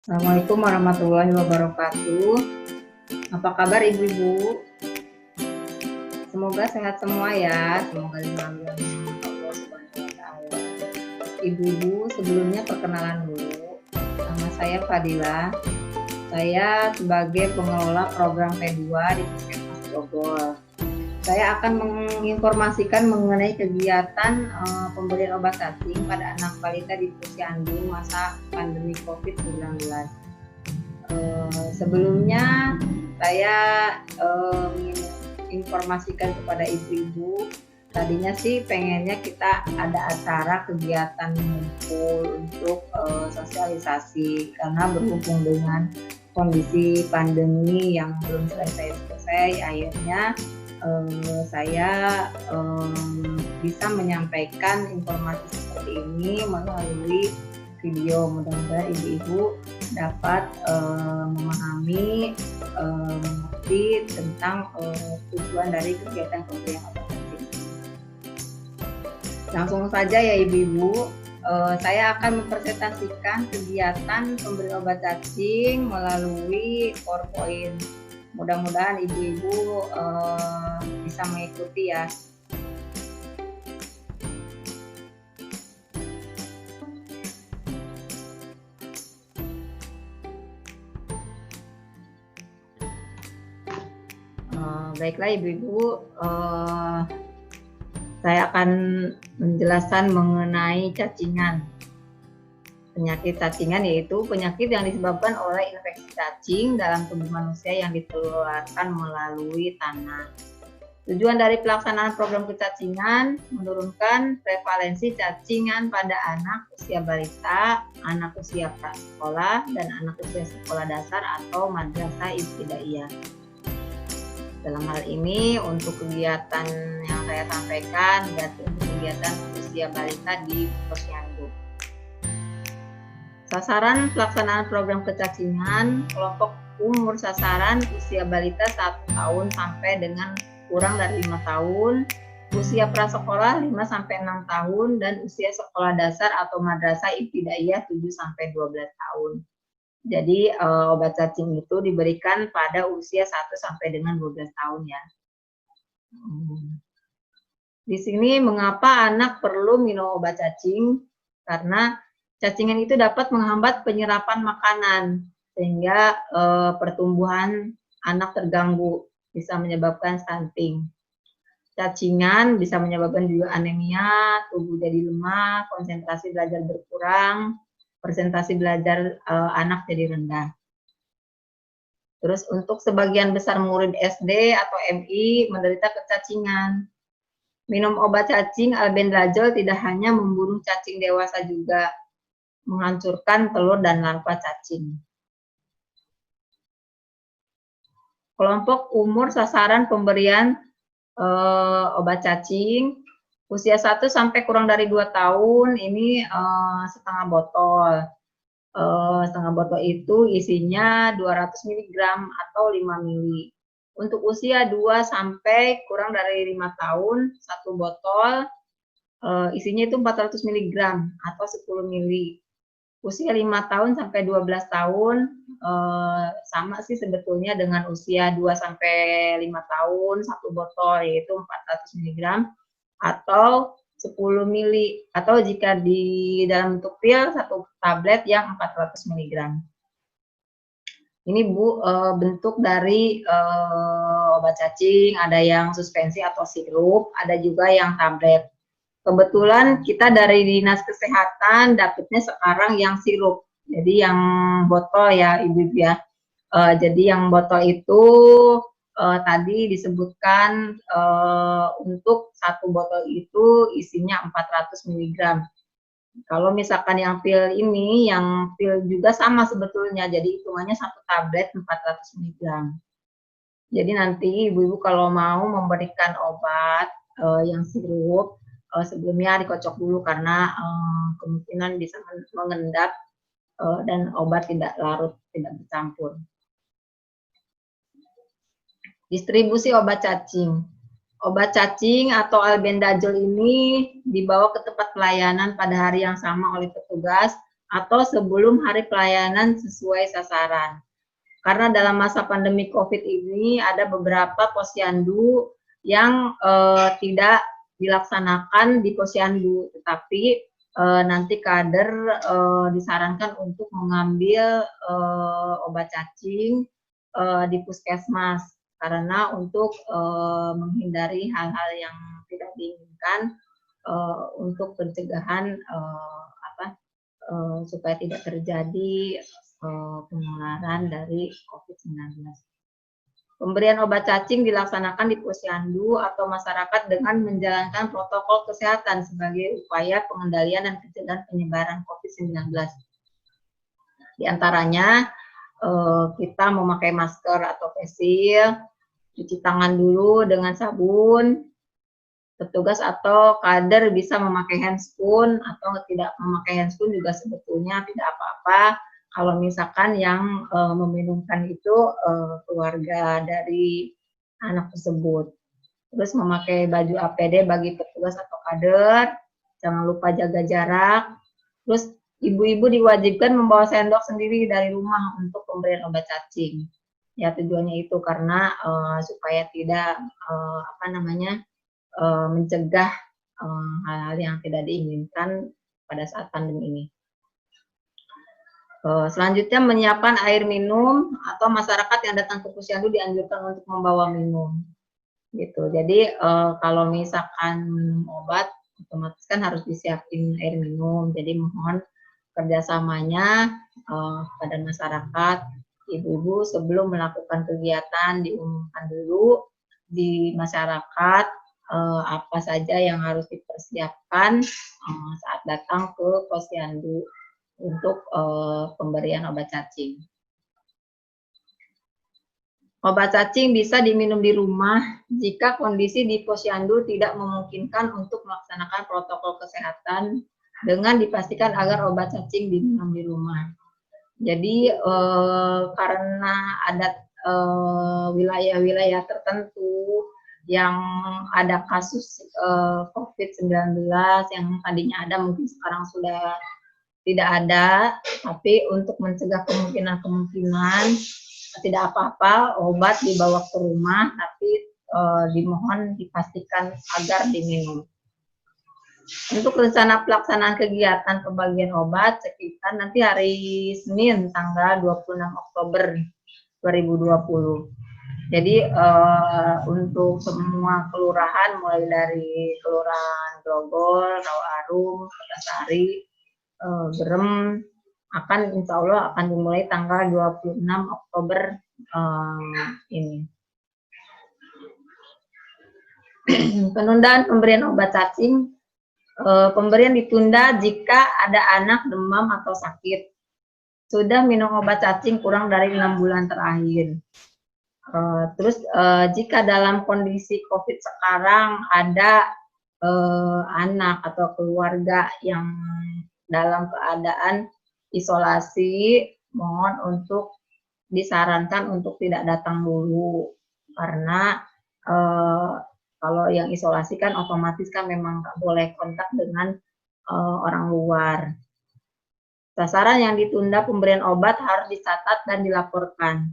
Assalamualaikum warahmatullahi wabarakatuh. Apa kabar ibu-ibu? Semoga sehat semua ya. Semoga dilindungi Allah Subhanahu wa taala. Ibu-ibu, sebelumnya perkenalan dulu. Nama saya Fadila. Saya sebagai pengelola program P2 di Puskesmas Bogor. Saya akan menginformasikan mengenai kegiatan pemberian obat cacing pada anak balita di Posyandu masa pandemi COVID-19. Sebelumnya saya menginformasikan kepada ibu-ibu, tadinya sih pengennya kita ada acara kegiatan ngumpul untuk sosialisasi, karena berhubung dengan kondisi pandemi yang belum selesai, akhirnya saya bisa menyampaikan informasi seperti ini melalui video. Mudah-mudahan ibu-ibu dapat memahami, mengerti tentang tujuan dari kegiatan pemberian obat cacing. Langsung saja ya ibu-ibu, saya akan mempresentasikan kegiatan pemberian obat cacing melalui PowerPoint. Mudah-mudahan ibu-ibu bisa mengikuti ya. Baiklah ibu-ibu, saya akan menjelaskan mengenai cacingan. Penyakit cacingan yaitu penyakit yang disebabkan oleh infeksi cacing dalam tubuh manusia yang ditularkan melalui tanah. Tujuan dari pelaksanaan program kecacingan menurunkan prevalensi cacingan pada anak usia balita, anak usia prasekolah, dan anak usia sekolah dasar atau madrasah ibtidaiyah. Dalam hal ini untuk kegiatan yang saya sampaikan yaitu kegiatan usia balita di Posyandu. Sasaran pelaksanaan program kecacingan, kelompok umur sasaran usia balita 1 tahun sampai dengan kurang dari 5 tahun, usia prasekolah 5 sampai 6 tahun, dan usia sekolah dasar atau madrasah ibtidaiyah 7 sampai 12 tahun. Jadi obat cacing itu diberikan pada usia 1 sampai dengan 12 tahun ya. Di sini mengapa anak perlu minum obat cacing? Karena cacingan itu dapat menghambat penyerapan makanan sehingga pertumbuhan anak terganggu, bisa menyebabkan stunting. Cacingan bisa menyebabkan juga anemia, tubuh jadi lemah, konsentrasi belajar berkurang, presentasi belajar anak jadi rendah. Terus untuk sebagian besar murid SD atau MI menderita kecacingan. Minum obat cacing albendazole tidak hanya membunuh cacing dewasa, juga menghancurkan telur dan larva cacing. Kelompok umur sasaran pemberian obat cacing usia 1 sampai kurang dari 2 tahun ini setengah botol. Setengah botol itu isinya 200 mg atau 5 ml. Untuk usia 2 sampai kurang dari 5 tahun, 1 botol isinya itu 400 mg atau 10 ml. Usia 5 tahun sampai 12 tahun sama sih sebetulnya dengan usia 2 sampai 5 tahun, 1 botol yaitu 400 mg atau 10 mili, atau jika di dalam bentuk pil 1 tablet yang 400 mg. Ini Bu bentuk dari obat cacing, ada yang suspensi atau sirup, ada juga yang tablet. Kebetulan kita dari Dinas Kesehatan dapatnya sekarang yang sirup, jadi yang botol ya Ibu ya. Jadi yang botol itu tadi disebutkan untuk 1 botol itu isinya 400 mg. Kalau misalkan yang pil ini, yang pil juga sama sebetulnya, jadi hitungannya 1 tablet 400 mg. Jadi nanti ibu-ibu kalau mau memberikan obat yang sirup, sebelumnya dikocok dulu karena kemungkinan bisa mengendap dan obat tidak larut, tidak bercampur. Distribusi obat cacing. Obat cacing atau albendazole ini dibawa ke tempat pelayanan pada hari yang sama oleh petugas atau sebelum hari pelayanan sesuai sasaran. Karena dalam masa pandemi COVID ini ada beberapa posyandu yang tidak dilaksanakan di posyandu, tetapi nanti kader disarankan untuk mengambil obat cacing di puskesmas, karena untuk menghindari hal-hal yang tidak diinginkan, untuk pencegahan supaya tidak terjadi penularan dari COVID-19. Pemberian obat cacing dilaksanakan di posyandu atau masyarakat dengan menjalankan protokol kesehatan sebagai upaya pengendalian dan pencegahan penyebaran COVID-19. Di antaranya kita memakai masker atau face shield, cuci tangan dulu dengan sabun, petugas atau kader bisa memakai handscoon atau tidak memakai handscoon juga sebetulnya tidak apa-apa kalau misalkan yang meminumkan itu keluarga dari anak tersebut. Terus memakai baju APD bagi petugas atau kader, jangan lupa jaga jarak. Terus ibu-ibu diwajibkan membawa sendok sendiri dari rumah untuk pemberian obat cacing. Ya tujuannya itu karena supaya tidak mencegah hal-hal yang tidak diinginkan pada saat pandemi ini. Selanjutnya menyiapkan air minum atau masyarakat yang datang ke posyandu dianjurkan untuk membawa minum. Gitu. Jadi kalau misalkan minum obat, otomatis kan harus disiapin air minum. Jadi mohon kerjasamanya pada masyarakat, ibu-ibu sebelum melakukan kegiatan diumumkan dulu di masyarakat apa saja yang harus dipersiapkan saat datang ke posyandu untuk pemberian obat cacing. Obat cacing bisa diminum di rumah jika kondisi di posyandu tidak memungkinkan untuk melaksanakan protokol kesehatan dengan dipastikan agar obat cacing diminum di rumah. Jadi karena ada wilayah-wilayah tertentu yang ada kasus COVID-19 yang tadinya ada mungkin sekarang sudah tidak ada, tapi untuk mencegah kemungkinan tidak apa-apa obat dibawa ke rumah, tapi dimohon dipastikan agar diminum. Untuk rencana pelaksanaan kegiatan pembagian obat sekitar nanti hari Senin tanggal 26 Oktober 2020. Jadi untuk semua kelurahan mulai dari Kelurahan Grogol, Rawarum, Kertasari, Berem akan insya Allah akan dimulai tanggal 26 Oktober ini. Penundaan pemberian obat cacing, pemberian ditunda jika ada anak demam atau sakit, sudah minum obat cacing kurang dari 6 bulan terakhir. Terus jika dalam kondisi COVID sekarang ada anak atau keluarga yang dalam keadaan isolasi, mohon untuk disarankan untuk tidak datang dulu karena kalau yang isolasi kan otomatis kan memang nggak boleh kontak dengan orang luar. Sasaran yang ditunda pemberian obat harus dicatat dan dilaporkan.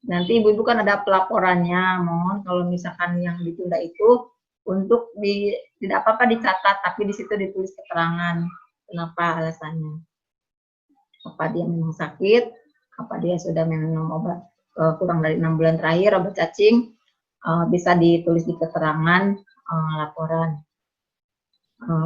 Nanti ibu-ibu kan ada pelaporannya, mohon kalau misalkan yang ditunda itu untuk tidak apa-apa dicatat, tapi di situ ditulis keterangan kenapa alasannya. Apa dia memang sakit, apa dia sudah minum obat kurang dari 6 bulan terakhir obat cacing, bisa ditulis di keterangan laporan.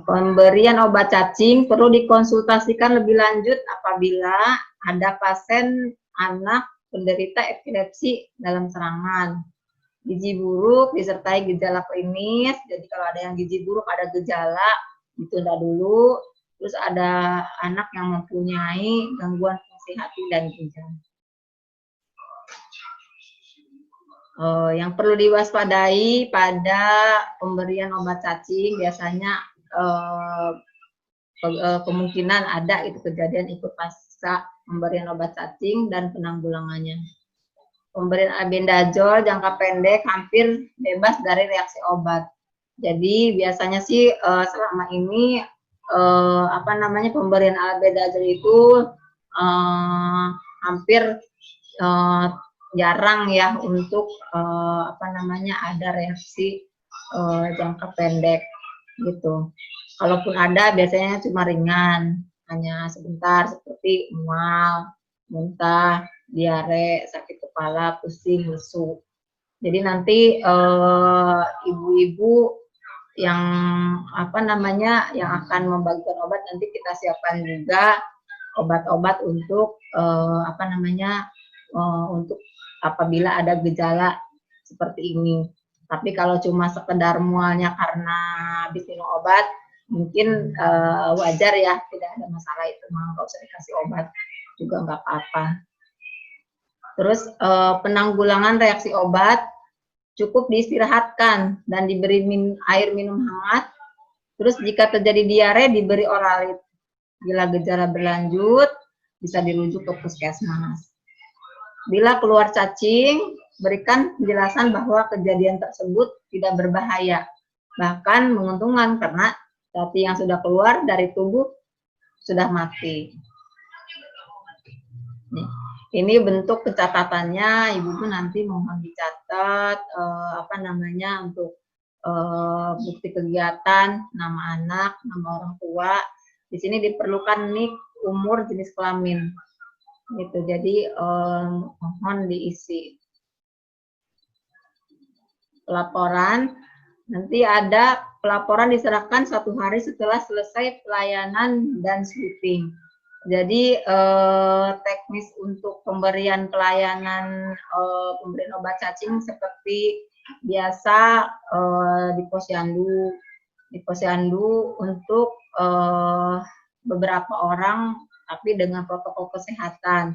Pemberian obat cacing perlu dikonsultasikan lebih lanjut apabila ada pasien anak penderita epilepsi dalam serangan, gizi buruk disertai gejala klinis. Jadi kalau ada yang gizi buruk ada gejala ditunda dulu. Terus ada anak yang mempunyai gangguan fungsi hati dan ginjal. Yang perlu diwaspadai pada pemberian obat cacing biasanya kemungkinan ada itu kejadian ikut pasca pemberian obat cacing dan penanggulangannya. Pemberian albendazol jangka pendek hampir bebas dari reaksi obat. Jadi biasanya sih selama ini apa namanya, pemberian albendazole itu hampir jarang ya untuk apa namanya, ada reaksi jangka pendek gitu. Kalaupun ada biasanya cuma ringan, hanya sebentar seperti mual, muntah, diare, sakit kepala, pusing, lesu. Jadi nanti ibu-ibu yang apa namanya, yang akan membagikan obat, nanti kita siapkan juga obat-obat untuk apa namanya, untuk apabila ada gejala seperti ini. Tapi kalau cuma sekedar mualnya karena habis minum obat, mungkin wajar ya, tidak ada masalah itu, nggak usah dikasih obat juga nggak apa-apa. Terus penanggulangan reaksi obat, cukup diistirahatkan dan diberi air minum hangat. Terus jika terjadi diare, diberi oralit. Bila gejala berlanjut, bisa dirujuk ke puskesmas. Bila keluar cacing, berikan penjelasan bahwa kejadian tersebut tidak berbahaya, bahkan menguntungkan karena cacing yang sudah keluar dari tubuh sudah mati. Nih, ini bentuk pencatatannya, ibu nanti mohon dicatat apa namanya, untuk bukti kegiatan, nama anak, nama orang tua. Di sini diperlukan nik, umur, jenis kelamin. Gitu. Jadi mohon diisi. Pelaporan, nanti ada pelaporan diserahkan 1 hari setelah selesai pelayanan dan sweeping. Jadi teknis untuk pemberian pelayanan pemberian obat cacing seperti biasa di posyandu. Di posyandu untuk beberapa orang, tapi dengan protokol kesehatan.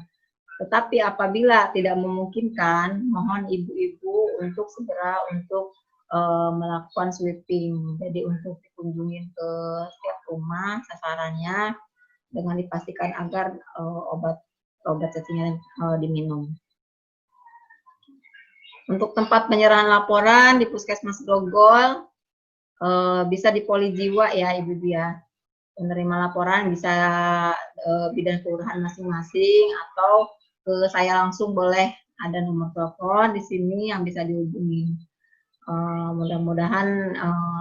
Tetapi apabila tidak memungkinkan, mohon ibu-ibu untuk segera untuk melakukan sweeping. Jadi untuk dikunjungi ke setiap rumah sasarannya dengan dipastikan agar obat cacingnya diminum. Untuk tempat penyerahan laporan di Puskesmas Grogol, bisa di Poli Jiwa ya Ibu ya. Penerima laporan bisa bidan kelurahan masing-masing atau ke saya langsung, boleh, ada nomor telepon di sini yang bisa dihubungi. Mudah-mudahan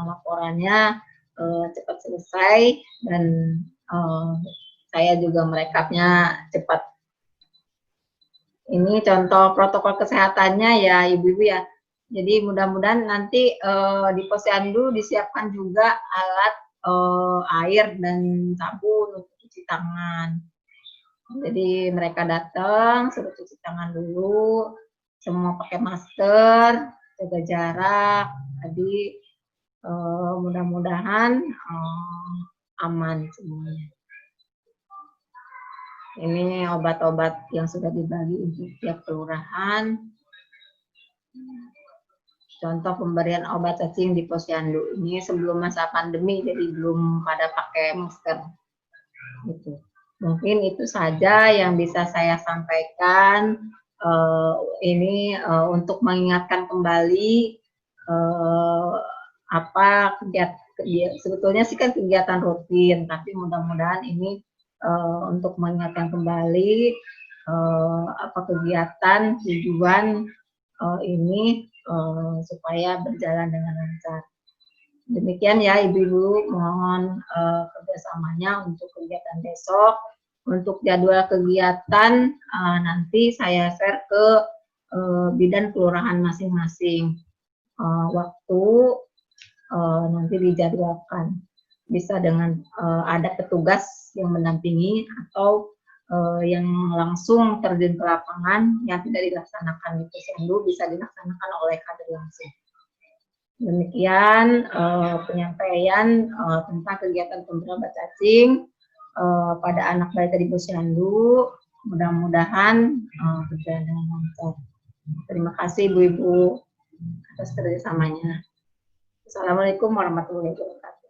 laporannya cepat selesai dan saya juga merekapnya cepat. Ini contoh protokol kesehatannya ya Ibu-ibu ya. Jadi mudah-mudahan nanti di posyandu disiapkan juga alat air dan sabun untuk cuci tangan. Jadi mereka datang, suruh cuci tangan dulu, semua pakai masker, jaga jarak. Jadi mudah-mudahan aman semuanya. Ini obat-obat yang sudah dibagi untuk tiap kelurahan. Contoh pemberian obat cacing di posyandu. Ini sebelum masa pandemi, jadi belum pada pakai masker. Gitu. Mungkin itu saja yang bisa saya sampaikan. Ini untuk mengingatkan kembali apa kegiatan, sebetulnya sih kan kegiatan rutin, tapi mudah-mudahan ini untuk mengingatkan kembali apa kegiatan tujuan ini supaya berjalan dengan lancar. Demikian ya Ibu-ibu, mohon kerjasamanya untuk kegiatan besok. Untuk jadwal kegiatan nanti saya share ke bidan kelurahan masing-masing. Waktu nanti dijadwalkan. Bisa dengan ada petugas yang mendampingi atau yang langsung terjun ke lapangan, yang tidak dilaksanakan di posyandu bisa dilaksanakan oleh kader langsung. Demikian penyampaian tentang kegiatan pemberian obat cacing pada anak balita di posyandu. Mudah-mudahan berjalan dengan lancar. Terima kasih Ibu-ibu atas kerjasamanya. Assalamualaikum warahmatullahi wabarakatuh.